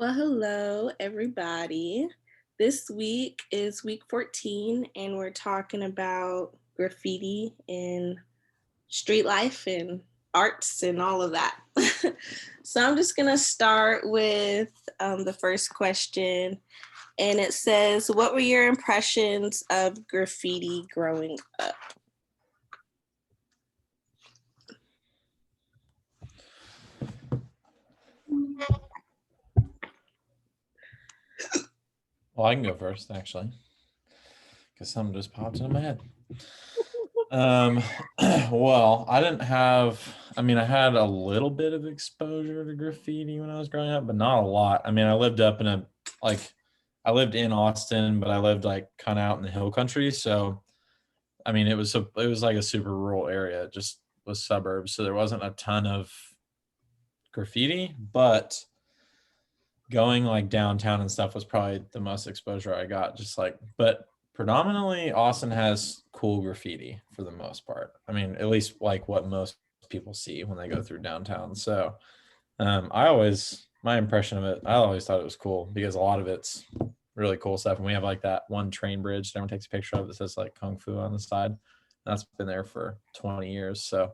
Well, hello, everybody. This week is week 14, and we're talking about graffiti and street life and arts and all of that. So I'm just going to start with the first question. And it says, what were your impressions of graffiti growing up? Well, I can go first, actually, because something just popped into my head. Well, I had a little bit of exposure to graffiti when I was growing up, but not a lot. I mean, I lived in Austin, but I lived like kind of out in the hill country. So, I mean, it was like a super rural area. It just was suburbs. So there wasn't a ton of graffiti, but going like downtown and stuff was probably the most exposure I got. But predominantly Austin has cool graffiti for the most part. I mean, at least like what most people see when they go through downtown. So my impression of it, I always thought it was cool because a lot of it's really cool stuff. And we have like that one train bridge that everyone takes a picture of that says like Kung Fu on the side. That's been there for 20 years. So,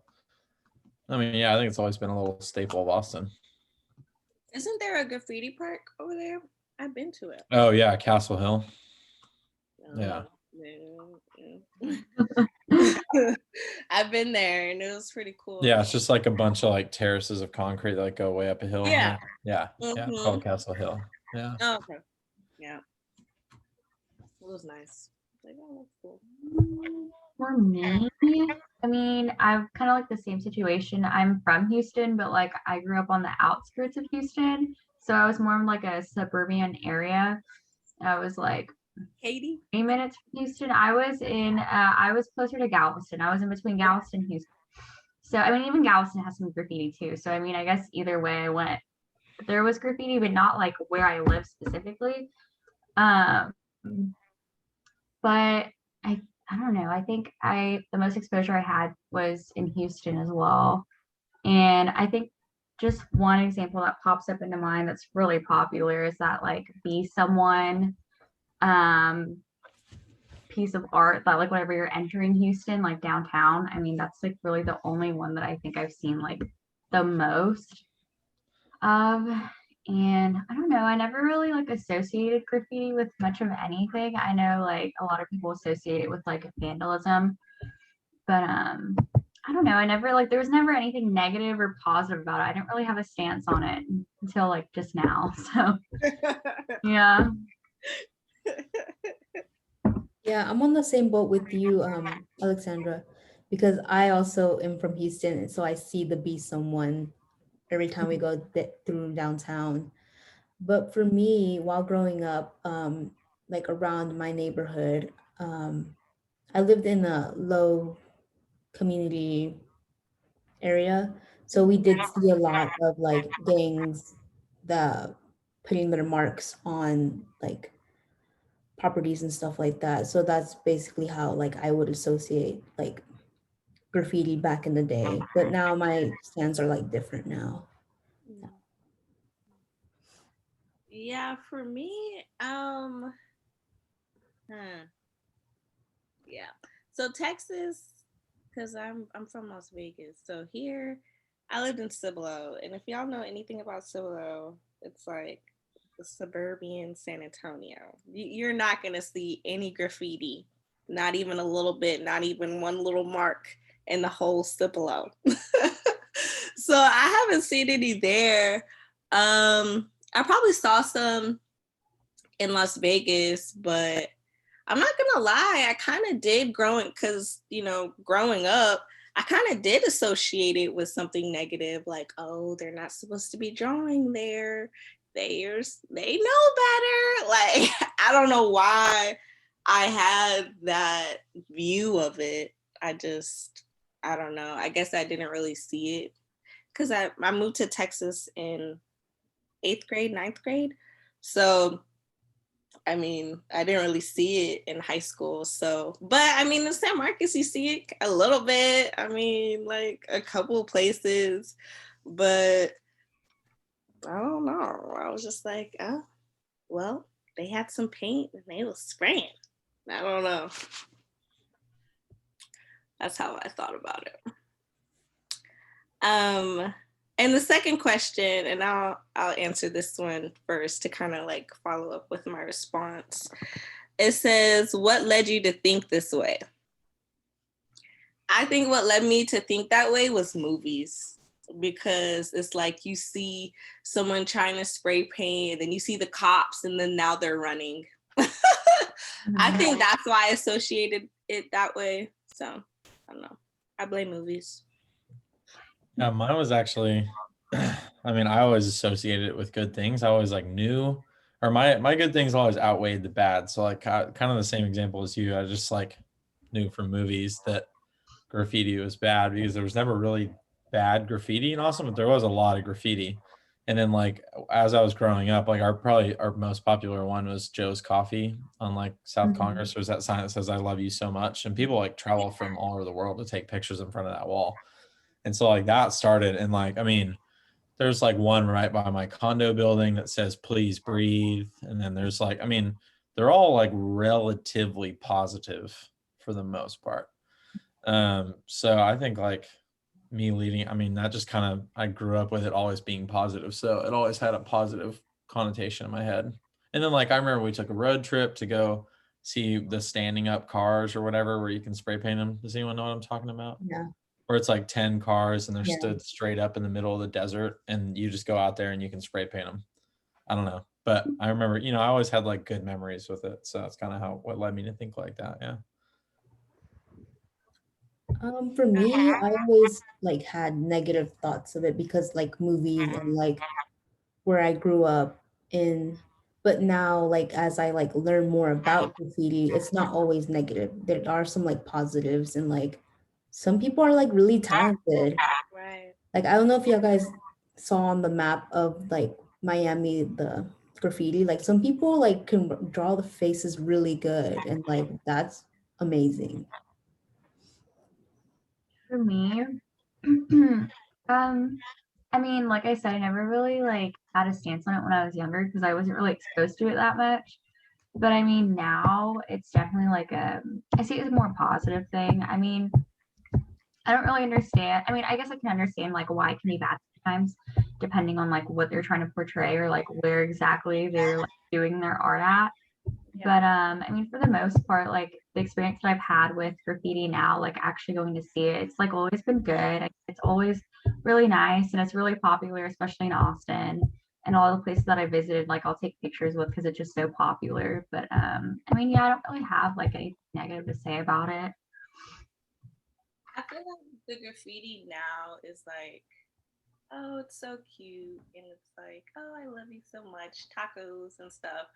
I mean, yeah, I think it's always been a little staple of Austin. Isn't there a graffiti park over there? I've been to it. Oh, yeah, Castle Hill. Yeah. I've been there and it was pretty cool. Yeah, it's just like a bunch of like terraces of concrete that like go way up a hill. Yeah. Yeah. It's called Castle Hill. Yeah. Oh, okay. Yeah. It was nice. Like, oh, that's cool. For me, I mean, I've kind of like the same situation. I'm from Houston, but like I grew up on the outskirts of Houston. So I was more of like a suburban area. I was like Cade? 3 minutes from Houston. I was closer to Galveston. I was in between Galveston and Houston. So I mean, even Galveston has some graffiti too. So I mean, I guess either way I went, there was graffiti, but not like where I live specifically. But I don't know. I think the most exposure I had was in Houston as well. And I think just one example that pops up into mind that's really popular is that like Be Someone piece of art that like whenever you're entering Houston, like downtown. I mean, that's like really the only one that I think I've seen like the most of. And I don't know, I never really like associated graffiti with much of anything. I know like a lot of people associate it with like vandalism, but I don't know. I never like there was never anything negative or positive about it. I didn't really have a stance on it until like just now. So yeah. Yeah, I'm on the same boat with you, Alexandra, because I also am from Houston, and so I see the Be Someone every time we go through downtown. But for me, while growing up, like around my neighborhood, I lived in a low community area, so we did see a lot of like gangs that putting their marks on like properties and stuff like that. So that's basically how like I would associate like graffiti back in the day. But now my stands are like different now. Yeah, for me, yeah. So Texas, because I'm from Las Vegas. So here I lived in Cibolo. And if y'all know anything about Cibolo, it's like the suburban San Antonio. You're not gonna see any graffiti, not even a little bit, not even one little mark in the whole Cibolo. So I haven't seen any there. I probably saw some in Las Vegas, but I'm not gonna lie, I kind of did growing up, I kind of did associate it with something negative, like, oh, they're not supposed to be drawing there. They know better. Like, I don't know why I had that view of it. I don't know. I guess I didn't really see it because I moved to Texas in 8th grade, 9th grade. So, I mean, I didn't really see it in high school. So, but I mean, in San Marcos, you see it a little bit. I mean, like a couple places, but I don't know. I was just like, oh, well, they had some paint and they was spraying. I don't know. That's how I thought about it. And the second question, and I'll answer this one first to kind of like follow up with my response. It says, what led you to think this way? I think what led me to think that way was movies, because it's like you see someone trying to spray paint and then you see the cops and then now they're running. I think that's why I associated it that way. So I don't know. I blame movies. Yeah, mine was actually, I mean, I always associated it with good things. I always like knew, or my good things always outweighed the bad. So like kind of the same example as you. I just like knew from movies that graffiti was bad because there was never really bad graffiti in Austin, but there was a lot of graffiti. And then like as I was growing up, like our most popular one was Joe's Coffee on like South Congress. There's that sign that says "I love you so much," and people like travel from all over the world to take pictures in front of that wall. And so like that started, and like I mean, there's like one right by my condo building that says "Please breathe," and then there's like I mean, they're all like relatively positive for the most part. So I think like me leaving, I mean, that just kind of, I grew up with it always being positive. So it always had a positive connotation in my head. And then like, I remember we took a road trip to go see the standing up cars or whatever, where you can spray paint them. Does anyone know what I'm talking about? Yeah. Where it's like 10 cars and they're Yeah. stood straight up in the middle of the desert and you just go out there and you can spray paint them. I don't know. But I remember, you know, I always had like good memories with it. So that's kind of what led me to think like that. Yeah. For me, I always like had negative thoughts of it because like movies and like where I grew up in. But now, like as I like learn more about graffiti, it's not always negative. There are some like positives, and like some people are like really talented. Right. Like I don't know if you guys saw on the map of like Miami the graffiti. Like some people like can draw the faces really good, and like that's amazing. For me, I mean, like I said, I never really like had a stance on it when I was younger because I wasn't really exposed to it that much. But I mean, now it's definitely like I see it as a more positive thing. I mean, I don't really understand. I mean, I guess I can understand like why it can be bad sometimes, depending on like what they're trying to portray or like where exactly they're like doing their art at. But I mean, for the most part, like the experience that I've had with graffiti now, like actually going to see it, it's like always been good. It's always really nice and it's really popular, especially in Austin and all the places that I visited. Like I'll take pictures with because it's just so popular. But I mean, yeah, I don't really have like anything negative to say about it. I feel like the graffiti now is like, oh, it's so cute, and it's like, oh, I love you so much, tacos and stuff.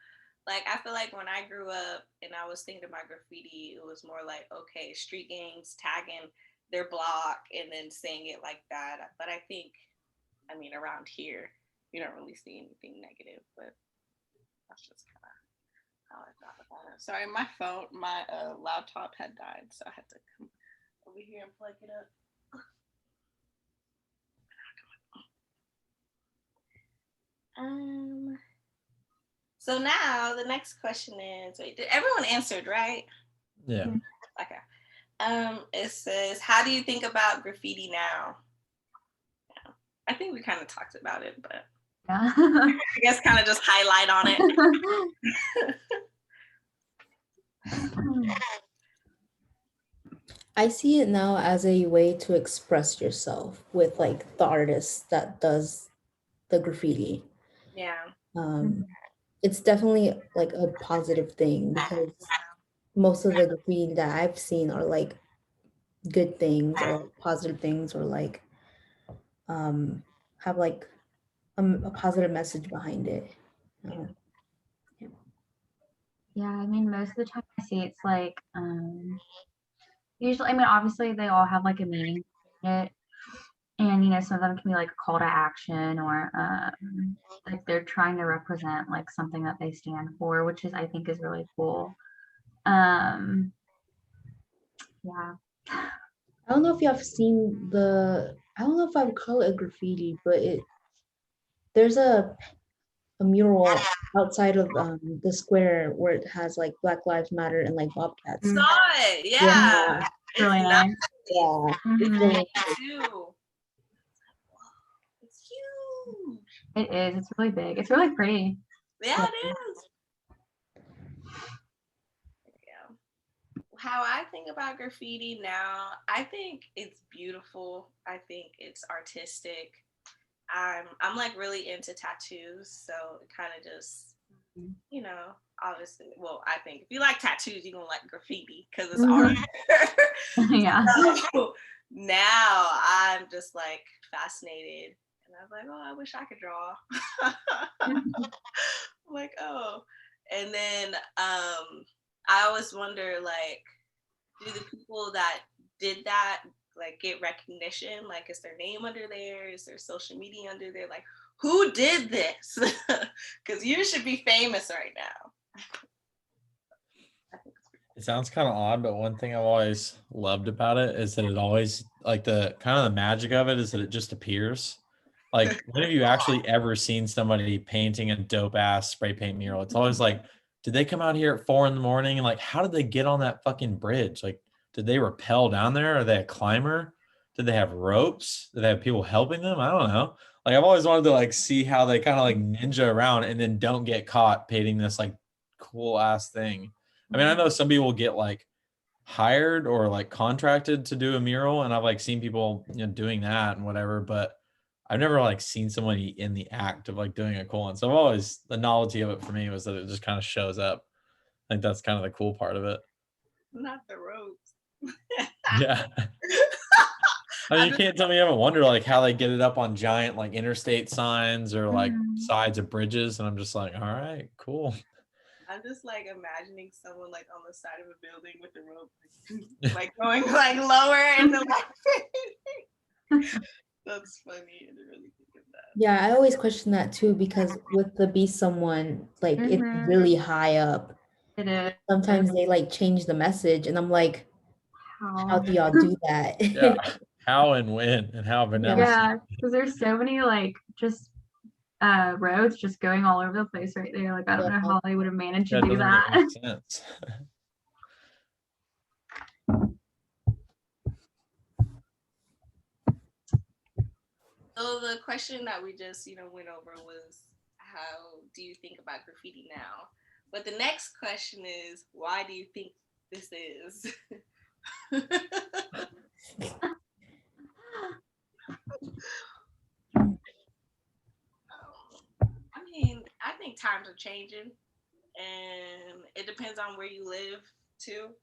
Like I feel like when I grew up and I was thinking about graffiti, it was more like, okay, street gangs tagging their block and then saying it like that. But I think, I mean, around here, you don't really see anything negative, but that's just kind of how I thought about it. Sorry, my laptop had died, so I had to come over here and plug it up. So now the next question is, wait, did everyone answered, right? Yeah. Okay. It says, how do you think about graffiti now? Yeah. I think we kind of talked about it, but Yeah. I guess kind of just highlight on it. I see it now as a way to express yourself with like the artist that does the graffiti. Yeah. It's definitely like a positive thing because most of the graffiti that I've seen are like good things or positive things or like have like a positive message behind it. Yeah, I mean, most of the time I see it's like, usually, I mean, obviously they all have like a meaning in it. And, you know, some of them can be like a call to action or like they're trying to represent like something that they stand for, which is, I think is really cool. Yeah. I don't know if you have seen I don't know if I would call it a graffiti, but there's a mural outside of the square where it has like Black Lives Matter and like bobcats. Mm. Saw it. Yeah. Yeah, It's Really nice. nice. yeah. It's Mhm. big too. It's huge. It is. It's really big. It's really pretty. Yeah, it is. Yeah. How I think about graffiti now, I think it's beautiful. I think it's artistic. I'm like really into tattoos, so it kind of just, you know, obviously, well, I think if you like tattoos, you're gonna like graffiti because it's art. Yeah. So now I'm just like fascinated, and I was like, oh, I wish I could draw. I'm like, oh, and then I always wonder, like, do the people that did that like get recognition? Like, is their name under there? Is their social media under there? Like, who did this? Because you should be famous right now. It sounds kind of odd, but one thing I've always loved about it is that it always, like, the kind of the magic of it is that it just appears. Like, when have you actually ever seen somebody painting a dope ass spray paint mural? It's always like, did they come out here at 4 a.m. and like, how did they get on that fucking bridge? Like, did they rappel down there? Are they a climber? Did they have ropes? Did they have people helping them? I don't know. Like, I've always wanted to like see how they kind of like ninja around and then don't get caught painting this like cool ass thing. I mean, I know some people get like hired or like contracted to do a mural, and I've like seen people, you know, doing that and whatever, but I've never like seen somebody in the act of like doing a cool one. So I've always, the novelty of it for me was that it just kind of shows up. I think that's kind of the cool part of it. Not the ropes. Yeah. I mean, you can't tell me you haven't wondered like how they get it up on giant like interstate signs or like sides of bridges, and I'm just like, all right, cool. I'm just like imagining someone like on the side of a building with the rope, like going like lower and the That's funny. I didn't really think of that. Yeah, I always question that too because with the Be Someone, like it's really high up. It is. Sometimes they like change the message, and I'm like, how do y'all do that? Yeah. How and when and how I've never Yeah, because there's so many like just roads just going all over the place right there. Like I don't know how they would have managed to do that. Make sense. So the question that we just, went over was, how do you think about graffiti now? But the next question is, why do you think this is? I mean, I think times are changing, and it depends on where you live too.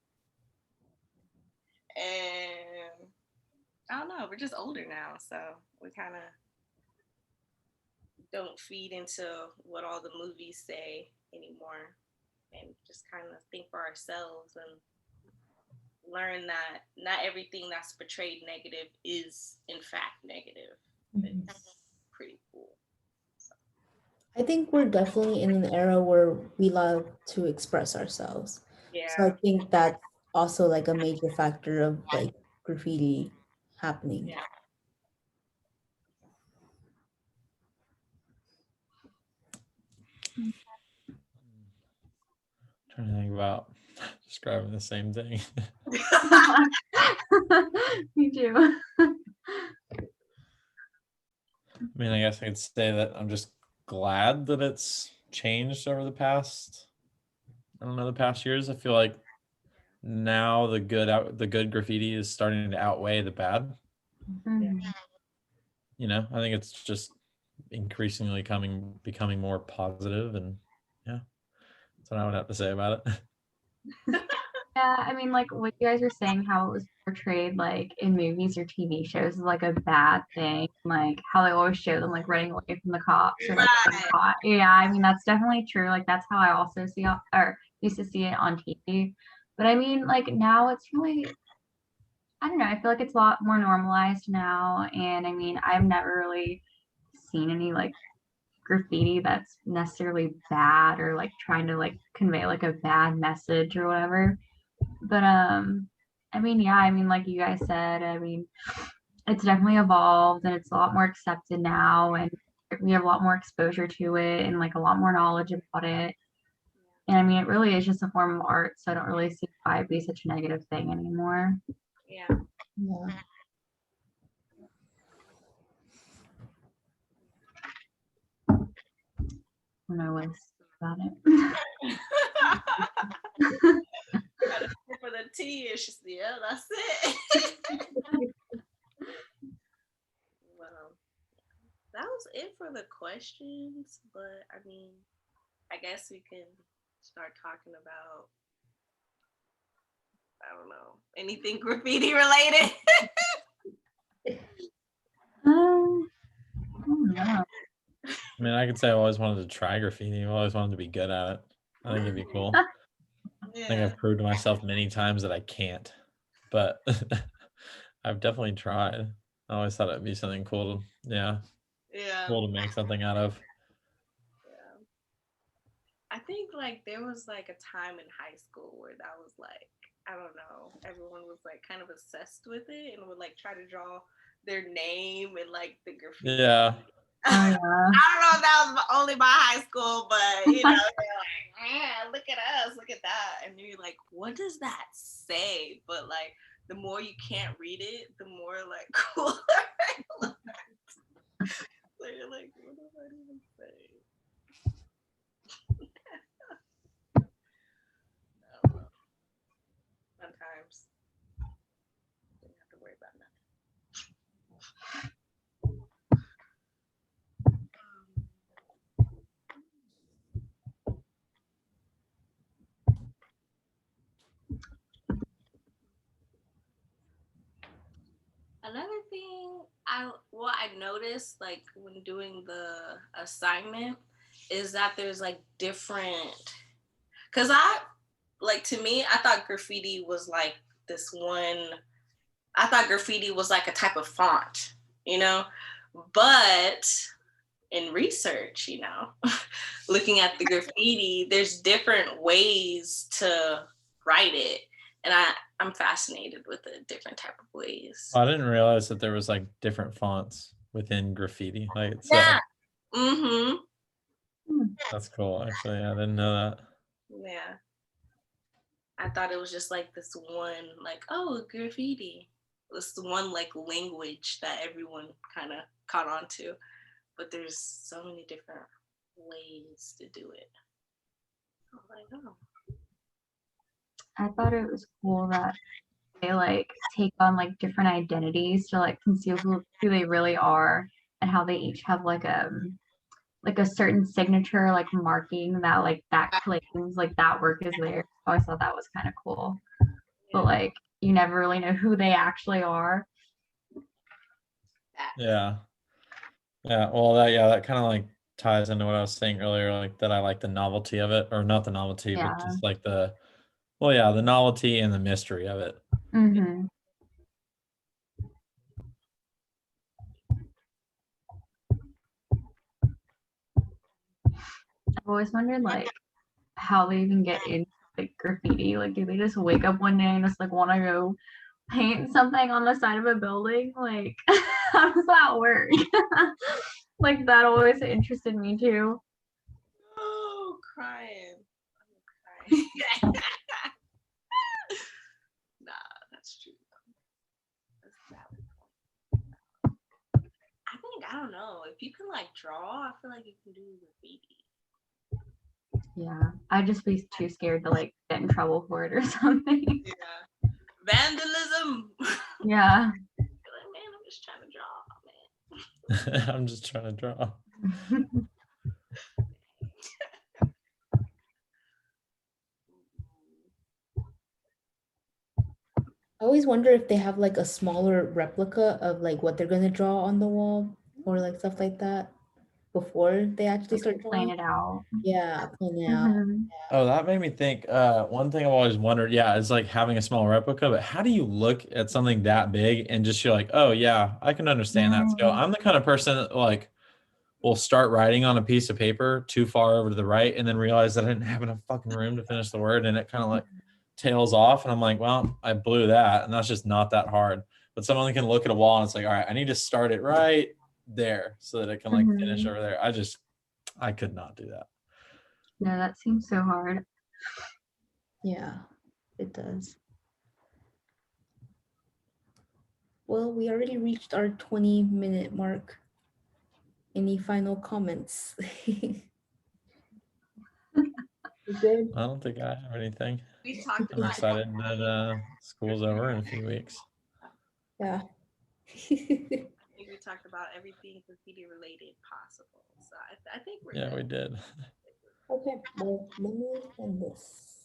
And I don't know, we're just older now, so we kind of don't feed into what all the movies say anymore, and just kind of think for ourselves and learn that not everything that's portrayed negative is in fact negative. It's pretty cool. So. I think we're definitely in an era where we love to express ourselves. Yeah. So I think that's also like a major factor of like graffiti happening. Yeah. Trying to think about describing the same thing. Me too. I mean, I guess I could say that I'm just glad that it's changed over the past, I don't know, the past years. I feel like now the good graffiti is starting to outweigh the bad. You know, I think it's just increasingly becoming more positive, and yeah, that's what I would have to say about it. Yeah, I mean, like what you guys were saying, how it was portrayed like in movies or TV shows is like a bad thing, like how they always show them like running away from the cops or like getting caught. Yeah, I mean that's definitely true. Like that's how I also see or used to see it on TV. But I mean, like now it's really, I don't know, I feel like it's a lot more normalized now. And I mean, I've never really seen any like graffiti that's necessarily bad or like trying to like convey like a bad message or whatever. But I mean, yeah, I mean, like you guys said, I mean, it's definitely evolved and it's a lot more accepted now. And we have a lot more exposure to it and like a lot more knowledge about it. And I mean, it really is just a form of art, so I don't really see why it'd be such a negative thing anymore. Yeah. Yeah. I don't know what to say about it. Got a sip of the tea and she's yeah, that's it. Well, that was it for the questions, but I mean, I guess we can start talking about, I don't know, anything graffiti related. I don't know. I mean, I could say I always wanted to try graffiti. I always wanted to be good at it. I think it'd be cool. I think I've proved to myself many times that I can't, but I've definitely tried. I always thought it'd be something cool to, yeah, cool to make something out of. Yeah. I think like there was like a time in high school where that was like, I don't know, everyone was like kind of obsessed with it and would like try to draw their name and like the graffiti. Yeah. Oh, yeah. I don't know if that was only my high school, but you know, they're like, man, look at us, look at that. And you're like, what does that say? But like the more you can't read it, the more like cooler it looks. So you're like, what does that even say? Sometimes didn't have to worry about nothing. Another thing I noticed like when doing the assignment is that there's like different, because to me I thought graffiti was like this one, I thought graffiti was like a type of font, you know, but in research, you know, looking at the graffiti, there's different ways to write it, and I'm fascinated with the different type of ways. I didn't realize that there was like different fonts within graffiti. Like, yeah. Mm-hmm. That's cool. Actually, I didn't know that. Yeah. I thought it was just like this one, like, oh, graffiti. This one like language that everyone kind of caught on to. But there's so many different ways to do it. I was like, oh. I thought it was cool that they like take on like different identities to like conceal who they really are, and how they each have like a certain signature like marking that like that claims like that work is theirs. So I thought that was kind of cool. Yeah. But like you never really know who they actually are. Yeah. Well, that kind of like ties into what I was saying earlier, like that I like the novelty of it, or not the novelty, but just like the novelty and the mystery of it. Mm-hmm. I've always wondered like how they even get into like graffiti. Like, do they just wake up one day and just like want to go paint something on the side of a building? Like, how does that work? Like, that always interested me too. Oh, crying. Nah, that's true. That's valid. I think, I don't know, if you can like draw, I feel like you can do graffiti. Yeah, I'd just be too scared to like get in trouble for it or something. Yeah. Vandalism. Yeah. Like, man, I'm just trying to draw, man. I'm just trying to draw. I always wonder if they have like a smaller replica of like what they're gonna draw on the wall or like stuff like that before they actually start drawing. Plan it out. Yeah, plan it out. Mm-hmm. Oh, that made me think. One thing I've always wondered, is like having a small replica, but how do you look at something that big and just you're like, oh yeah, I can understand that scale. I'm the kind of person that like will start writing on a piece of paper too far over to the right and then realize that I didn't have enough fucking room to finish the word, and it kind of like tails off, and I'm like, well, I blew that, and that's just not that hard. But someone can look at a wall and it's like, all right, I need to start it right, there so that it can like finish Mhm. over there. I could not do that. No, that seems so hard. Yeah, it does. Well, we already reached our 20-minute mark. Any final comments? You good? I don't think I have anything. We talked I'm about excited that school's over in a few weeks. Yeah. I think we talked about everything graffiti related possible. So I think we're Yeah, good. we did. Okay, well, let me end this.